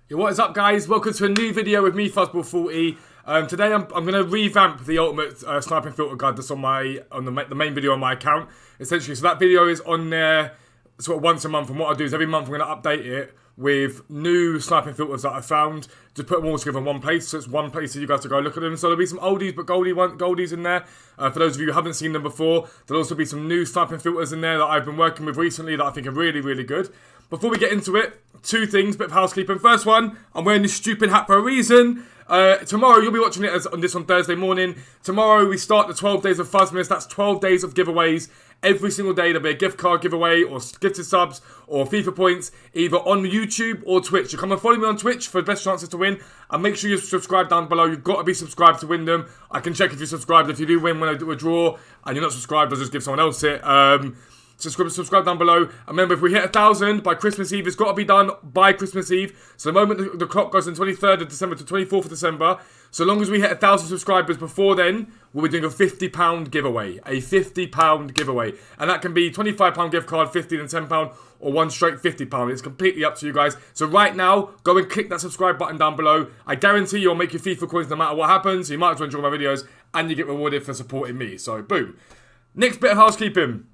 Yo, what is up, guys? Welcome to a new video with me, Fuzzball40. Today I'm going to revamp the ultimate sniping filter guide that's on the main video on my account, essentially. So that video is on there sort of once a month, and what I do is every month I'm going to update it with new sniping filters that I found, to put them all together in one place. So it's one place for you guys to go look at them. So there'll be some oldies but goldies in there. For those of you who haven't seen them before, there'll also be some new sniping filters in there that I've been working with recently that I think are really, really good. Before we get into it, two things, bit of housekeeping. First one, I'm wearing this stupid hat for a reason. Tomorrow, you'll be watching it on Thursday morning. Tomorrow, we start the 12 days of Fuzzmas. That's 12 days of giveaways. Every single day, there'll be a gift card giveaway, or gifted subs, or FIFA points, either on YouTube or Twitch. So come and follow me on Twitch for the best chances to win. And make sure you subscribe down below. You've got to be subscribed to win them. I can check if you're subscribed. If you do win when I do a draw, and you're not subscribed, I'll just give someone else it. Subscribe down below. And remember, if we hit 1,000 by Christmas Eve, it's got to be done by Christmas Eve. So the moment the clock goes from 23rd of December to 24th of December, so long as we hit 1,000 subscribers before then, we'll be doing a £50 giveaway. A £50 giveaway. And that can be £25 gift card, £50 and £10, or one straight £50. It's completely up to you guys. So right now, go and click that subscribe button down below. I guarantee you'll make your FIFA coins no matter what happens. So you might as well enjoy my videos, and you get rewarded for supporting me. So boom. Next bit of housekeeping.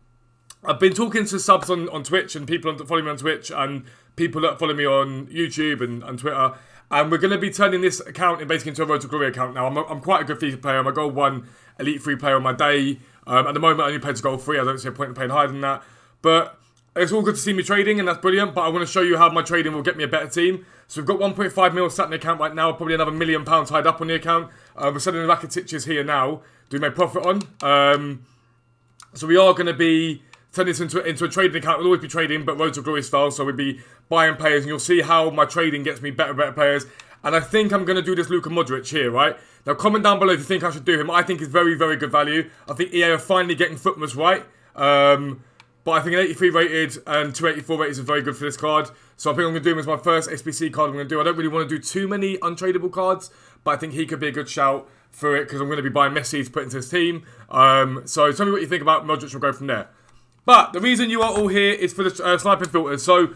I've been talking to subs on Twitch, and people that follow me on Twitch, and people that follow me on YouTube and Twitter. And we're going to be turning this account basically into a Road to Glory account now. I'm quite a good FIFA player. I'm a Gold 1 Elite 3 player on my day. At the moment, I only play to Gold 3. I don't see a point in playing higher than that. But it's all good to see me trading, and that's brilliant. But I want to show you how my trading will get me a better team. So we've got 1.5 mil sat in the account right now. Probably another £1 million tied up on the account. We're selling the Racketitches here now. Do we make profit on? So we are going to be turn this into a trading account. We'll always be trading, but Road to Glory style. So we'll be buying players, and you'll see how my trading gets me better players. And I think I'm going to do this Luka Modric here, right? Now, comment down below if you think I should do him. I think he's very, very good value. I think EA are finally getting FUTMAS right. But I think an 83 rated and 284 rated is very good for this card. So I think I'm going to do him as my first SBC card I'm going to do. I don't really want to do too many untradeable cards, but I think he could be a good shout for it, because I'm going to be buying Messi to put into his team. So tell me what you think about Modric. We'll go from there. But the reason you are all here is for the sniping filters. So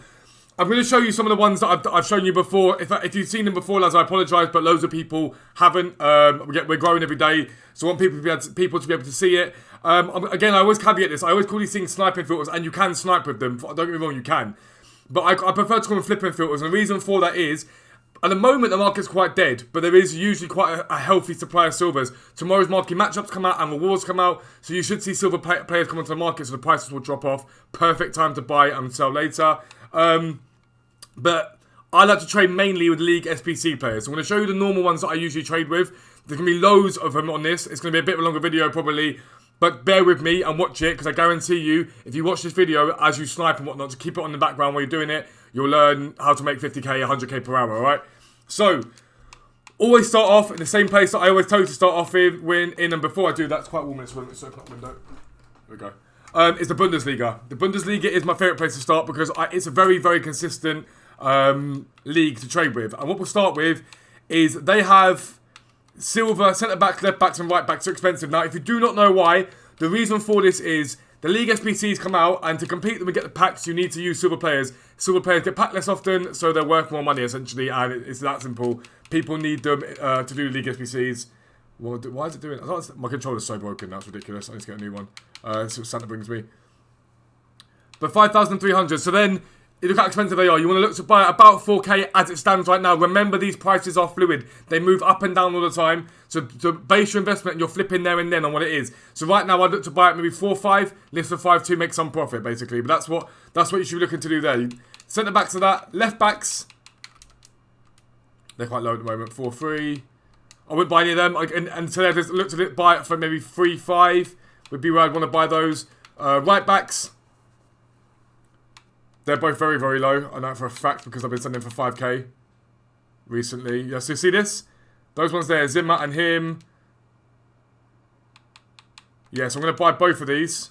I'm going to show you some of the ones that I've shown you before. If you've seen them before, lads, I apologise, but loads of people haven't. We're growing every day, so I want people to be able to see it. Again, I always caveat this. I always call these things sniping filters, and you can snipe with them. Don't get me wrong, you can. But I prefer to call them flipping filters, and the reason for that is, at the moment, the market's quite dead, but there is usually quite a healthy supply of silvers. Tomorrow's marquee matchups come out and rewards come out, so you should see silver players come onto the market, so the prices will drop off. Perfect time to buy and sell later. But I like to trade mainly with League SPC players. So I'm going to show you the normal ones that I usually trade with. There's going to be loads of them on this. It's going to be a bit of a longer video probably, but bear with me and watch it, because I guarantee you, if you watch this video as you snipe and whatnot, to keep it on the background while you're doing it, you'll learn how to make 50k, 100k per hour, alright? So, always start off in the same place that I always tell you to start off in, and before I do that, it's quite warm in this room. Let's open up the window. There we go. It's the Bundesliga. The Bundesliga is my favourite place to start, because it's a very, very consistent league to trade with. And what we'll start with is they have silver, centre-backs, left-backs and right-backs are expensive. Now, if you do not know why, the reason for this is the League SPCs come out, and to compete them and get the packs, you need to use silver players. Silver players get packed less often, so they're worth more money, essentially, and it's that simple. People need them to do League SPCs. Well, why is it doing it? My controller's so broken, that's ridiculous. I need to get a new one. That's what Santa brings me. But 5,300, so then, look how expensive they are. You want to look to buy about 4k as it stands right now. Remember, these prices are fluid. They move up and down all the time. So to base your investment, and you're flipping there and then on what it is. So right now, I'd look to buy it maybe 4.5, list for 5.2, make some profit, basically. But that's what you should be looking to do there. Centre backs to that. Left backs, they're quite low at the moment. 4.3. I wouldn't buy any of them. And so I just looked at it, buy it for maybe 3.5 would be where I'd want to buy those. Right backs, they're both very, very low. I know for a fact, because I've been selling them for 5k recently. Yeah, so you see this? Those ones there, Zimmer and him. Yeah, so I'm going to buy both of these,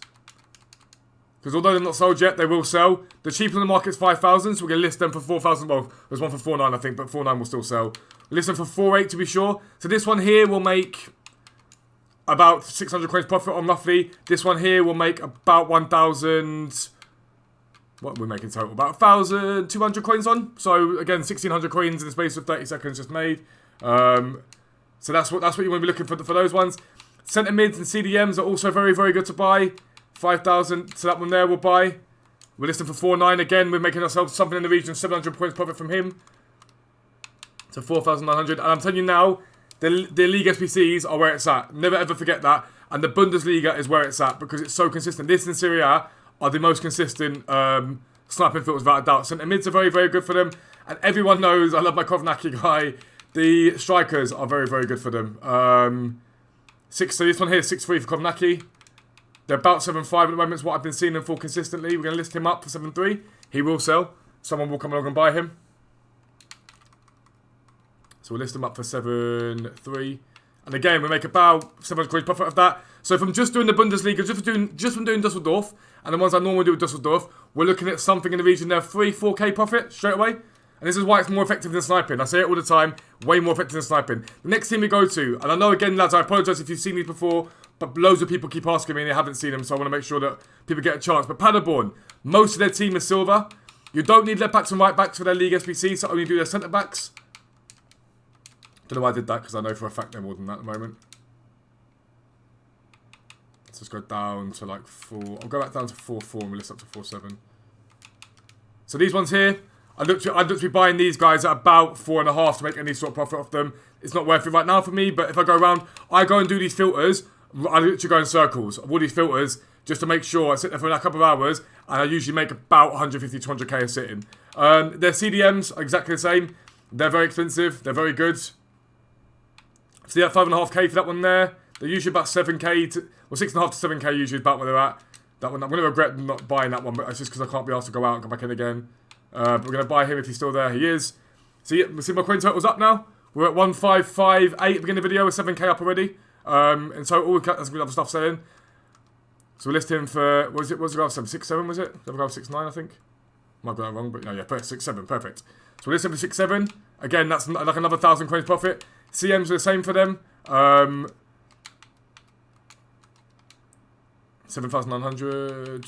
because although they're not sold yet, they will sell. The cheaper on the market is 5,000, so we're going to list them for 4,000. Well, there's one for 4.9, I think, but 4.9 will still sell. We'll list them for 4.8 to be sure. So this one here will make about 600 coins profit on roughly. This one here will make about 1,000 what we're making total? About 1,200 coins on. So again, 1,600 coins in the space of 30 seconds just made. So that's what you want to be looking for those ones. Centre mids and CDMs are also very, very good to buy. 5,000 to that one there we'll buy. We're listing for 4.9 again. We're making ourselves something in the region of 700 points profit from him. So 4,900. And I'm telling you now, the league SPCs are where it's at. Never ever forget that. And the Bundesliga is where it's at because it's so consistent. This and Serie A are the most consistent sniping filters without a doubt. Centre mids are very, very good for them. And everyone knows, I love my Kovnacki guy. The strikers are very, very good for them. So this one here is 6.3 for Kovnacki. They're about 7.5 at the moment, is what I've been seeing them for consistently. We're going to list him up for 7.3. He will sell. Someone will come along and buy him. So we'll list him up for 7.3. And again, we make about 700 coins profit of that. So from just doing the Bundesliga, just from doing Dusseldorf, and the ones I normally do with Dusseldorf, we're looking at something in the region there, 4K profit straight away. And this is why it's more effective than sniping. I say it all the time, way more effective than sniping. The next team we go to, and I know again, lads, I apologise if you've seen these before, but loads of people keep asking me and they haven't seen them, so I want to make sure that people get a chance. But Paderborn, most of their team is silver. You don't need left backs and right backs for their league SPC, so only do their centre backs. Don't know why I did that, because I know for a fact they're more than that at the moment. Let's just go down to like 4. I'll go back down to 4.4 and we'll list up to 4.7. So these ones here, I'd look to be buying these guys at about 4.5 to make any sort of profit off them. It's not worth it right now for me, but if I go around, I go and do these filters. I literally go in circles of all these filters just to make sure I sit there for a couple of hours, and I usually make about 150 to 200k a sitting. Their CDMs are exactly the same. They're very expensive. They're very good. So yeah, 5.5k for that one there. They're usually about 7k to, well, 6.5 to 7k usually about where they're at. That one, I'm going to regret not buying that one, but it's just because I can't be asked to go out and come back in again. But we're going to buy him if he's still there. He is. So yeah, see my coin total's up now. We're at 1,558 at the beginning of the video. We're 7k up already. And so all that's good other stuff selling. So we list him for, what was it? What was it? 6.7 was it? The other guy was 6.9, I think. Might have got that wrong, but no, yeah, 6.7, perfect. So we list him for 6.7. Again, that's like another 1,000 coins profit. CMs are the same for them. 7,900.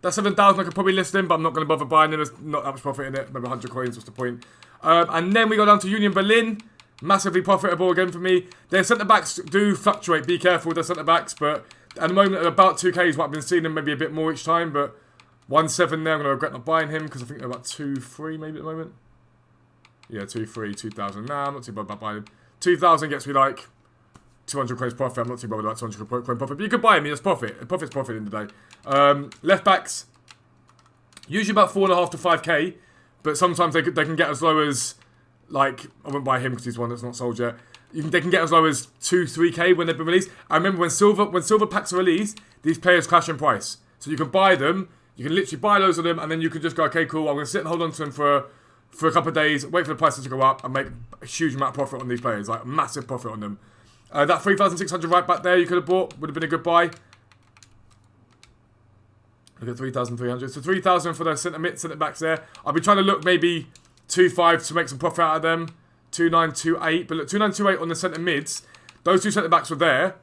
That's 7,000 I could probably list him, but I'm not going to bother buying him. There's not that much profit in it. Maybe 100 coins, what's the point? And then we go down to Union Berlin. Massively profitable again for me. Their centre-backs do fluctuate. Be careful with their centre-backs, but at the moment, about 2k is what I've been seeing them, maybe a bit more each time, but 1.7 there, I'm going to regret not buying him, because I think they're about 2.3 maybe at the moment. Yeah, 2.3, 2,000. Nah, I'm not too bothered about buying him. 2,000 gets me like 200 coins profit. I'm not too bothered about 200 coin profit, but you could buy him, it's profit. Profit's profit in the day. Left backs, usually about 4.5 to 5k, but sometimes they can get as low as, like, I wouldn't buy him because he's one that's not sold yet. They can get as low as 2-3k when they've been released. I remember when silver packs are released, these players crash in price. So you can buy them, you can literally buy loads of them, and then you can just go, okay, cool, I'm going to sit and hold on to them for a couple of days, wait for the prices to go up, and make a huge amount of profit on these players, like a massive profit on them. That 3,600 right back there you could have bought, would have been a good buy. Look at 3,300. So 3,000 for the centre backs there. I'll be trying to look maybe 2.5 to make some profit out of them. 2.928, but look, 2.928 on the centre mids. Those two centre backs were there,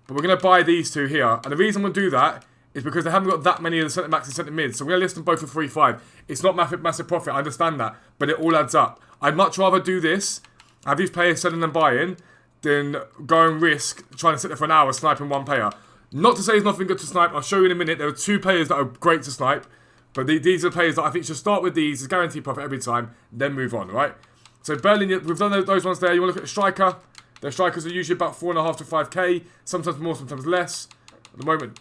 but we're going to buy these two here. And the reason we'll do that is because they haven't got that many of the centre backs and centre mids. So we're going to list them both for 3.5. It's not massive profit, I understand that, but it all adds up. I'd much rather do this, have these players selling and buying, than go and risk trying to sit there for an hour sniping one player. Not to say there's nothing good to snipe. I'll show you in a minute. There are two players that are great to snipe, but these are the players that I think should start with these. It's guaranteed profit every time, then move on, right? So Berlin, we've done those ones there. You want to look at the striker. Their strikers are usually about 4.5 to 5k, sometimes more, sometimes less. At the moment,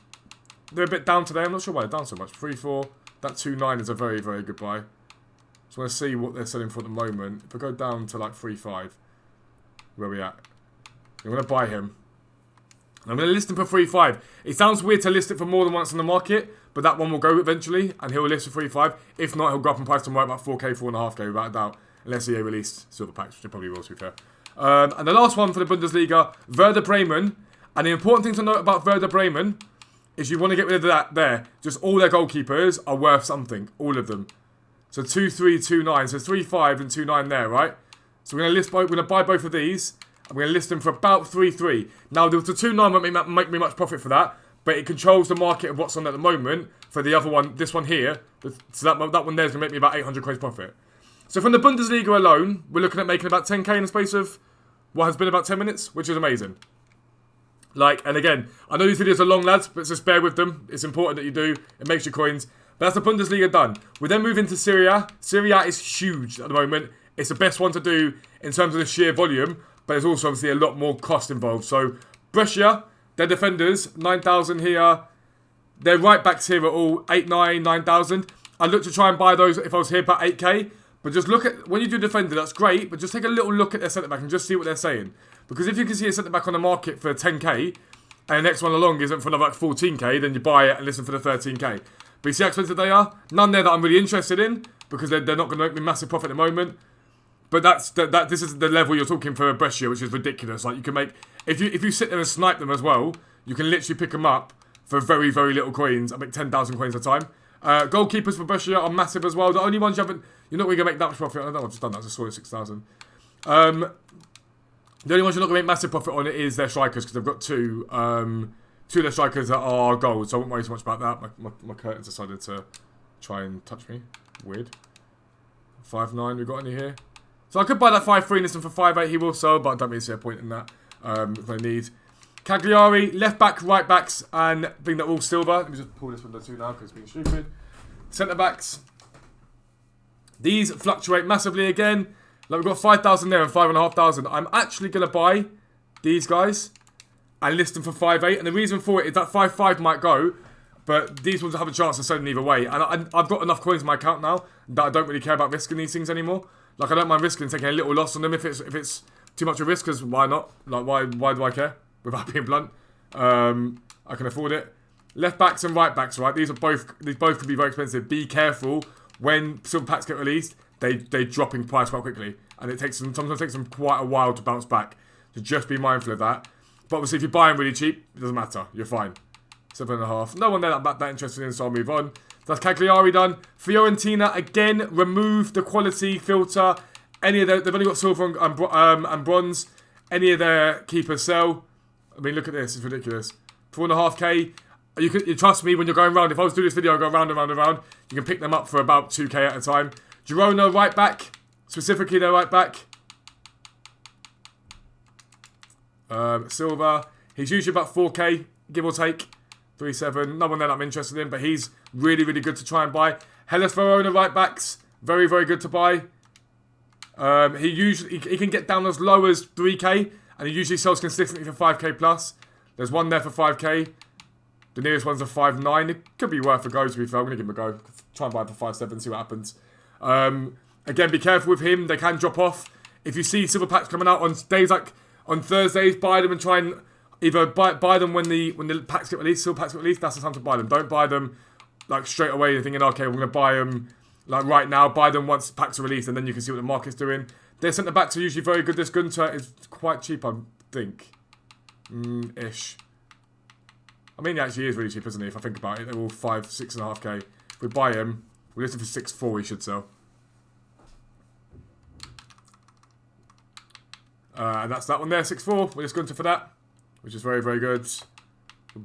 they're a bit down today. I'm not sure why they're down so much. 3.4. That 2.9 is a very, very good buy. So I want to see what they're selling for at the moment. If I go down to like 3.5, where are we at? I'm going to buy him. I'm going to list him for 3.5. It sounds weird to list it for more than once on the market, but that one will go eventually, and he'll list for 3.5. If not, he'll go up in price to more about 4k, 4.5k, without a doubt. Unless EA released silver packs, which it probably will, to be fair. And the last one for the Bundesliga, Werder Bremen. And the important thing to note about Werder Bremen is you want to get rid of that there. Just all their goalkeepers are worth something. All of them. So 2.3, 2.9. So 3.5 and 2.9 there, right? So we're going to buy both of these. I'm going to list them for about 3.3. Now, the 2.9 won't make me much profit for that. but it controls the market of what's on at the moment for the other one, this one here. So that one there is going to make me about 800 quid profit. So from the Bundesliga alone, we're looking at making about 10k in the space of what has been about 10 minutes, which is amazing. Like, and again, I know these videos are long, lads, but just bear with them. It's important that you do. It makes you coins. But that's the Bundesliga done. We then move into Serie A. Serie A is huge at the moment. It's the best one to do in terms of the sheer volume, but there's also obviously a lot more cost involved. So, Brescia, their defenders, 9,000 here. Their right backs here are all 8, 9, 9,000. I'd look to try and buy those if I was here about 8k. But just look at, when you do defender, that's great, but just take a little look at their centre-back and just see what they're saying. Because if you can see a centre-back on the market for 10k, and the next one along isn't for another like 14k, then you buy it and listen for the 13k. But you see how expensive they are? None there that I'm really interested in, because they're not going to make me massive profit at the moment. But this is the level you're talking for Brescia, which is ridiculous. Like, you can make, if you sit there and snipe them as well, you can literally pick them up for very, very little coins. I make 10,000 coins a time. Goalkeepers for Brescia are massive as well. The only ones you're not really going to make that much profit on. I know I've just done that, I just saw it 6,000. The only ones you're not going to make massive profit on it is their strikers, because they've got two of their strikers that are gold, so I won't worry too much about that. My curtains decided to try and touch me. Weird. 5.9, we got any here? So I could buy that 5.3 and listen for 5.8, he will sell, but I don't really see a point in that. If I need. Cagliari, left back, right backs, and being they're all silver. Let me just pull this window too now because it's being stupid. Centre backs. These fluctuate massively again. Like, we've got 5,000 there and 5,500. I'm actually going to buy these guys and list them for 5.8. And the reason for it is that 5.5 might go, but these ones have a chance of selling either way. And I've got enough coins in my account now that I don't really care about risking these things anymore. Like, I don't mind risking taking a little loss on them if it's too much of a risk, because why not? Like, why do I care? Without being blunt. I can afford it. Left backs and right backs, right? These both can be very expensive. Be careful when silver packs get released. They drop in price quite quickly, and sometimes takes them quite a while to bounce back. So just be mindful of that. But obviously, if you buy them really cheap, it doesn't matter. You're fine. 7.5. No one there that interested in, so I'll move on. That's Cagliari done. Fiorentina again. Remove the quality filter. Any of they've only got silver and bronze. Any of their keepers sell. I mean, look at this. It's ridiculous. 4.5k. You trust me when you're going around. If I was doing this video, I go round and round and round. You can pick them up for about 2k at a time. Girona right back, specifically their right back. Silva, he's usually about 4k, give or take. 3.7, no one there that I'm interested in, but he's really, really good to try and buy. Hellas Verona right backs, very, very good to buy. He can get down as low as 3k, and he usually sells consistently for 5k plus. There's one there for 5k. The nearest one's a 5.9. It could be worth a go, to be fair. I'm going to give him a go. Try and buy for 5.7, see what happens. Again, be careful with him. They can drop off. If you see silver packs coming out on days like on Thursdays, buy them and try and either buy them when the packs get released, silver packs get released. That's the time to buy them. Don't buy them like straight away. You're thinking, okay, we're going to buy them like right now. Buy them once packs are released, and then you can see what the market's doing. Their centre backs are usually very good. This Gunter is quite cheap, I think. Ish. I mean, he actually is really cheap, isn't he? If I think about it, they're all 5, 6.5k. If we buy him, we're listed for 6.4. He should sell. And that's that one there, 6.4. We're just going to for that, which is very, very good.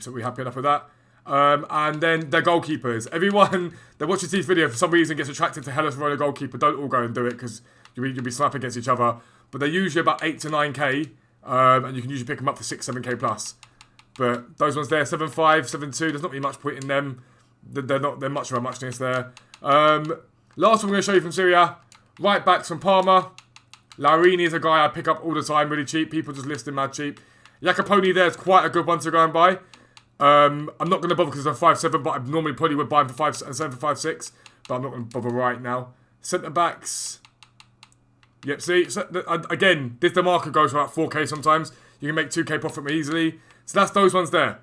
We're happy enough with that. And then their goalkeepers. Everyone that watches this video for some reason gets attracted to Hellas Verona goalkeeper. Don't all go and do it because you'll be sniping against each other. But they're usually about 8 to 9k, and you can usually pick them up for 6, 7k plus. But those ones there, 7.5, 7.2. There's not really much point in them. They're much of a muchness there. Last one I'm going to show you from Serie A. Right backs from Parma. Laurini is a guy I pick up all the time, really cheap. People just list him mad cheap. Jacoponi there is quite a good one to go and buy. I'm not going to bother because they're 5.7, but I normally probably would buy him for 5.7 for 5.6. But I'm not going to bother right now. Centre backs. Yep, see, so, again, the market goes for about 4k sometimes. You can make 2k profit more easily. So that's those ones there.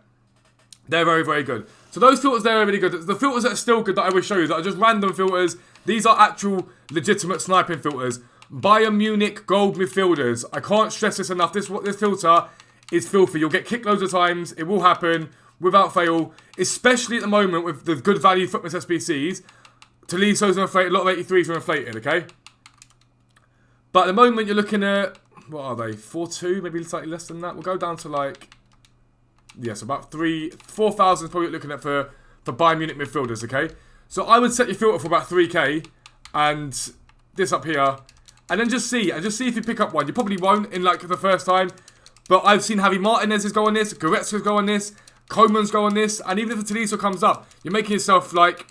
They're very, very good. So those filters there are really good. The filters that are still good that I will show you, that are just random filters, these are actual legitimate sniping filters. Bayern Munich gold midfielders. I can't stress this enough. This filter is filthy. You'll get kicked loads of times. It will happen without fail. Especially at the moment with the good value Footmas SBCs. Toliso's inflated. A lot of 83s are inflated, okay? But at the moment you're looking at, what are they? 4.2, maybe slightly less than that. We'll go down to like yes, about 4,000 is probably looking at for Bayern Munich midfielders, okay? So I would set your filter for about 3k, and this up here, and then just see if you pick up one. You probably won't in like the first time, but I've seen Javi Martinez's go on this, Goretzka's go on this, Koeman's go on this, and even if the Tolisso comes up, you're making yourself like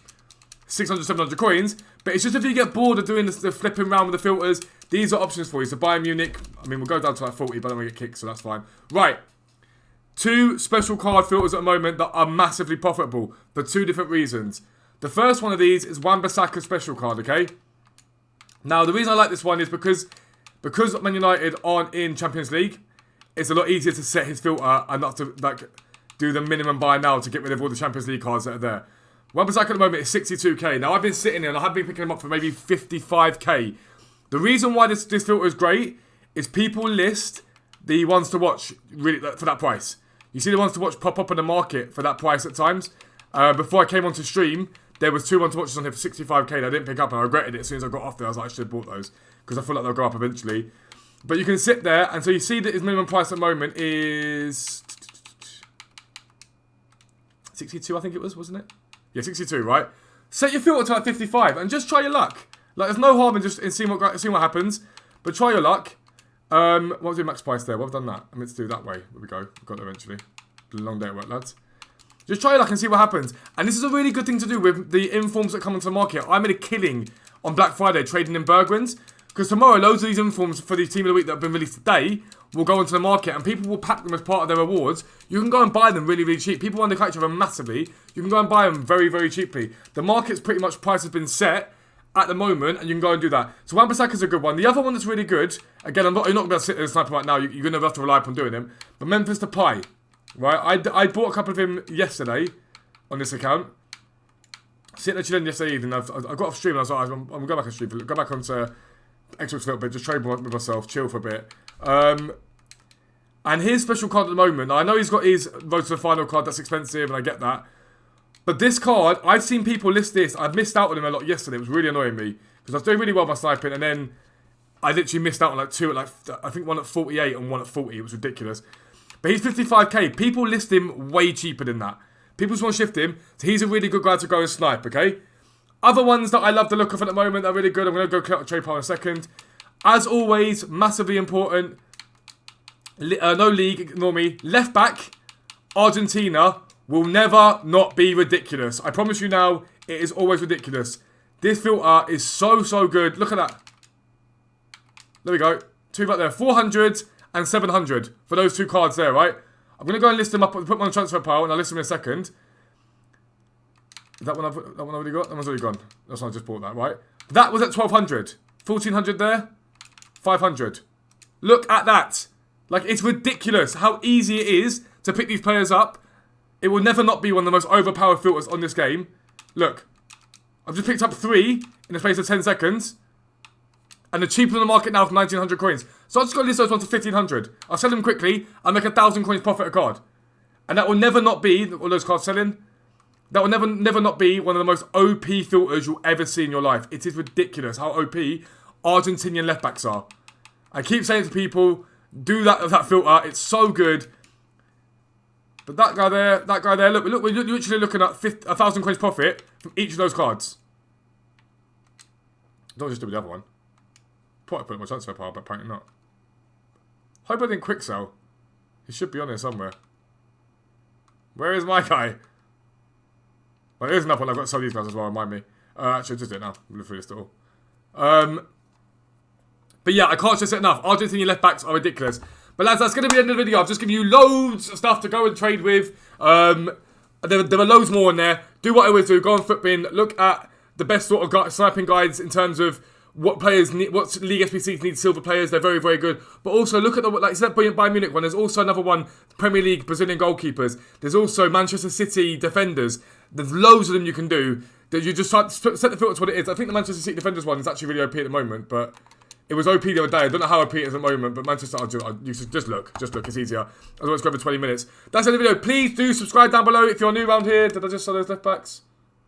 600, 700 coins. But it's just if you get bored of doing the flipping around with the filters, these are options for you. So Bayern Munich, I mean, we'll go down to like 40, but then we get kicked, so that's fine. Right. 2 special card filters at the moment that are massively profitable for 2 different reasons. The first one of these is Wan-Bissaka special card, okay? Now, the reason I like this one is because Man United aren't in Champions League, it's a lot easier to set his filter and not to like do the minimum buy now to get rid of all the Champions League cards that are there. Wan-Bissaka at the moment is 62k. Now, I've been sitting here and I have been picking them up for maybe 55k. The reason why this filter is great is people list the ones to watch really for that price. You see the ones to watch pop up on the market for that price at times. Before I came onto stream, there was 2 ones to watch on here for 65k that I didn't pick up, and I regretted it as soon as I got off there. I was like, I should have bought those because I feel like they'll go up eventually. But you can sit there, and so you see that his minimum price at the moment is 62, I think it was, wasn't it? Yeah, 62, right? Set your filter to like 55 and just try your luck. Like, there's no harm in just seeing what happens, but try your luck. What was the max price there? Well, I've done that. I meant to do it that way. There we go. We got there eventually. Been a long day at work, lads. Just try your luck and see what happens. And this is a really good thing to do with the informs that come into the market. I made a killing on Black Friday trading in Bergwins. Because tomorrow, loads of these informs for the Team of the Week that have been released today will go into the market. And people will pack them as part of their rewards. You can go and buy them really, really cheap. People undercut each other massively. You can go and buy them very, very cheaply. The market's pretty much price has been set at the moment, and you can go and do that. So Wan-Bissaka is a good one. The other one that's really good, again, you're not going to be able to sit there and snipe him right now. You're going to have to rely upon doing him. But Memphis Depay, right? I bought a couple of him yesterday on this account. Sitting there chilling yesterday evening. I got off stream and I was like, I'm going to go back on stream. Go back onto Xbox a little bit, just trade with myself, chill for a bit. And his special card at the moment, I know he's got his Road to the Final card that's expensive, and I get that. But this card, I've seen people list this. I missed out on him a lot yesterday. It was really annoying me. Because I was doing really well by sniping, and then I literally missed out on like 2 at like, I think 1 at 48 and 1 at 40. It was ridiculous. But he's 55k. People list him way cheaper than that. People just want to shift him. So he's a really good guy to go and snipe, okay? Other ones that I love the look of at the moment are really good. I'm going to go collect a trade pile in a second. As always, massively important. No league, ignore me. Left back, Argentina will never not be ridiculous. I promise you now, it is always ridiculous. This filter is so, so good. Look at that. There we go. 2 right there. 400 and 700 for those 2 cards there, right? I'm going to go and list them up, put them on the transfer pile, and I'll list them in a second. That one I've already got? That one's already gone. That's why I just bought that, right? That was at 1,200. 1,400 there. 500. Look at that. Like, it's ridiculous how easy it is to pick these players up. It will never not be one of the most overpowered filters on this game. Look. I've just picked up 3 in the space of 10 seconds. And they're cheaper on the market now for 1,900 coins. So I've just got to list those ones for 1,500. I'll sell them quickly. I'll make 1,000 coins profit a card. And that will never not be, all those cards selling, that will never not be one of the most OP filters you'll ever see in your life. It is ridiculous how OP Argentinian left backs are. I keep saying to people, do that filter. It's so good. But that guy there, look, we're literally looking at 1,000 coins profit from each of those cards. Don't just do the other one. Probably put it in my transfer pile, but apparently not. Hope I didn't quick sell. He should be on there somewhere. Where is my guy? Well, there's another one. I've got some of these guys as well, remind me. Actually, just do it now. We'll look through this all. But yeah, I can't stress it enough. Argentinian left backs are ridiculous. But lads, that's going to be the end of the video. I've just given you loads of stuff to go and trade with. There are loads more in there. Do what I always do. Go on Footbin. Look at the best sort of sniping guides in terms of what players need, what league SBCs need silver players. They're very, very good. But also look at the, like, instead of Bayern Munich one, there's also another one, Premier League Brazilian goalkeepers. There's also Manchester City defenders. There's loads of them you can do. That you just set the filter to what it is. I think the Manchester City defenders one is actually really OP at the moment, but it was OP the other day. I don't know how OP it is at the moment, but Manchester, you should just look. It's easier. Otherwise, go over 20 minutes. That's the end of the video. Please do subscribe down below if you're new around here. Did I just saw those left backs?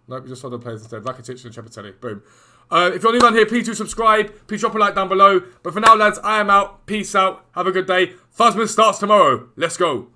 Nope, we just saw the players instead. Rakitic and Chepatelli. Boom. If you're new around here, please do subscribe. Please drop a like down below. But for now, lads, I am out. Peace out. Have a good day. Fuzzmas starts tomorrow. Let's go.